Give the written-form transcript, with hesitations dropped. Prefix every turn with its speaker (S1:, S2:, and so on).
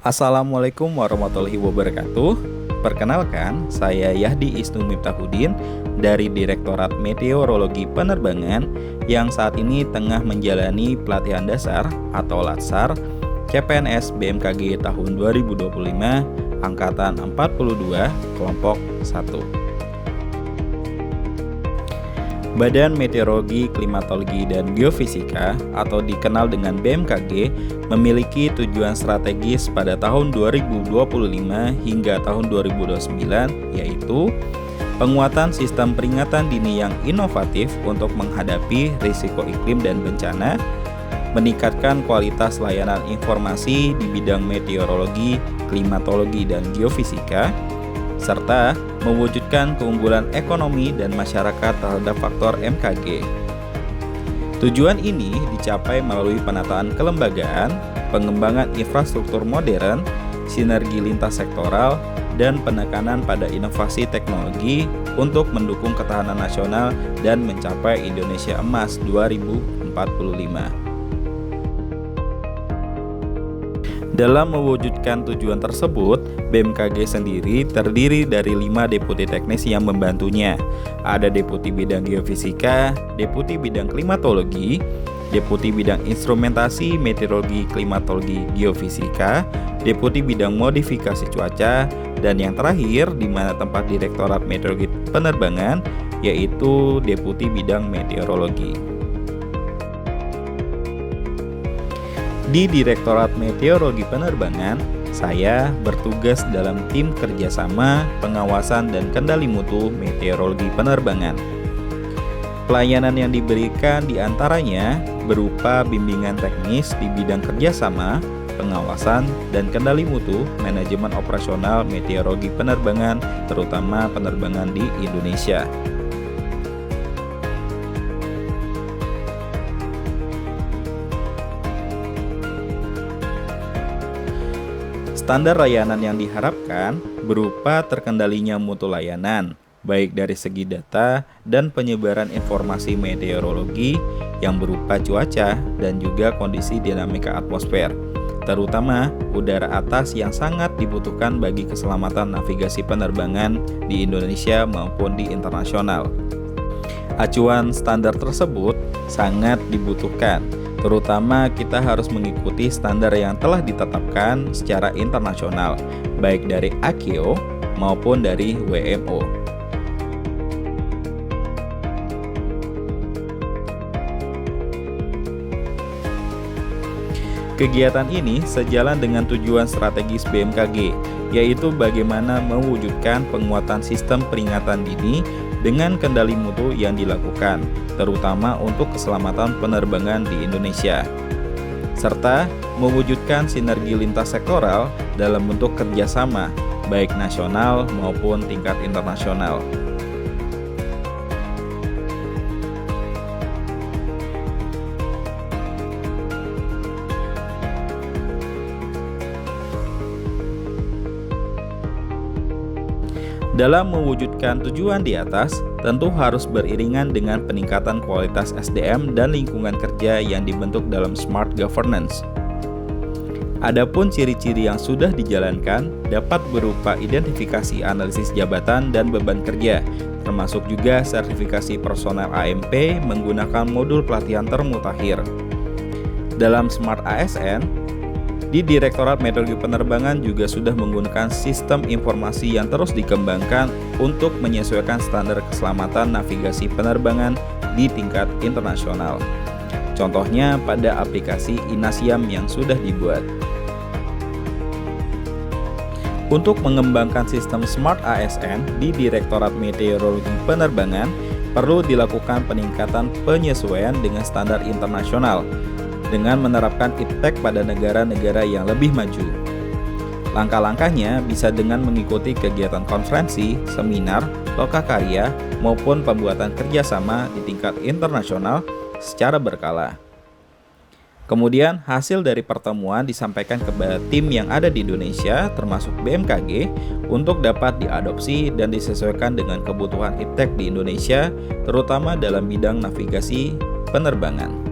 S1: Assalamualaikum warahmatullahi wabarakatuh. Perkenalkan, saya Yahdi Isnu Miftahudin dari Direktorat Meteorologi Penerbangan yang saat ini tengah menjalani pelatihan dasar atau LATSAR CPNS BMKG tahun 2025 Angkatan 42 Kelompok 1. Badan Meteorologi, Klimatologi, dan Geofisika atau dikenal dengan BMKG memiliki tujuan strategis pada tahun 2025 hingga tahun 2029, yaitu penguatan sistem peringatan dini yang inovatif untuk menghadapi risiko iklim dan bencana, meningkatkan kualitas layanan informasi di bidang meteorologi, klimatologi, dan geofisika, serta mewujudkan keunggulan ekonomi dan masyarakat terhadap faktor MKG. Tujuan ini dicapai melalui penataan kelembagaan, pengembangan infrastruktur modern, sinergi lintas sektoral, dan penekanan pada inovasi teknologi untuk mendukung ketahanan nasional dan mencapai Indonesia Emas 2045. Dalam mewujudkan tujuan tersebut, BMKG sendiri terdiri dari 5 deputi teknis yang membantunya. Ada deputi bidang geofisika, deputi bidang klimatologi, deputi bidang instrumentasi meteorologi, klimatologi, geofisika, deputi bidang modifikasi cuaca, dan yang terakhir di mana tempat Direktorat Meteorologi Penerbangan, yaitu deputi bidang meteorologi. Di Direktorat Meteorologi Penerbangan, saya bertugas dalam tim kerjasama, pengawasan, dan kendali mutu meteorologi penerbangan. Pelayanan yang diberikan diantaranya berupa bimbingan teknis di bidang kerjasama, pengawasan, dan kendali mutu manajemen operasional meteorologi penerbangan, terutama penerbangan di Indonesia. Standar layanan yang diharapkan berupa terkendalinya mutu layanan, baik dari segi data dan penyebaran informasi meteorologi yang berupa cuaca dan juga kondisi dinamika atmosfer, terutama udara atas yang sangat dibutuhkan bagi keselamatan navigasi penerbangan di Indonesia maupun di internasional. Acuan standar tersebut sangat dibutuhkan, terutama kita harus mengikuti standar yang telah ditetapkan secara internasional, baik dari AKIO maupun dari WMO. Kegiatan ini sejalan dengan tujuan strategis BMKG, yaitu bagaimana mewujudkan penguatan sistem peringatan dini dengan kendali mutu yang dilakukan, terutama untuk keselamatan penerbangan di Indonesia, serta mewujudkan sinergi lintas sektoral dalam bentuk kerjasama, baik nasional maupun tingkat internasional. Dalam mewujudkan tujuan di atas, tentu harus beriringan dengan peningkatan kualitas SDM dan lingkungan kerja yang dibentuk dalam smart governance. Adapun ciri-ciri yang sudah dijalankan dapat berupa identifikasi analisis jabatan dan beban kerja, termasuk juga sertifikasi personel AMP menggunakan modul pelatihan termutakhir. Dalam Smart ASN, di Direktorat Meteorologi Penerbangan juga sudah menggunakan sistem informasi yang terus dikembangkan untuk menyesuaikan standar keselamatan navigasi penerbangan di tingkat internasional. Contohnya pada aplikasi Inasiam yang sudah dibuat. Untuk mengembangkan sistem Smart ASN di Direktorat Meteorologi Penerbangan, perlu dilakukan peningkatan penyesuaian dengan standar internasional dengan menerapkan IPTEK pada negara-negara yang lebih maju. Langkah-langkahnya bisa dengan mengikuti kegiatan konferensi, seminar, lokakarya, maupun pembuatan kerjasama di tingkat internasional secara berkala. Kemudian hasil dari pertemuan disampaikan kepada tim yang ada di Indonesia termasuk BMKG untuk dapat diadopsi dan disesuaikan dengan kebutuhan IPTEK di Indonesia, terutama dalam bidang navigasi penerbangan.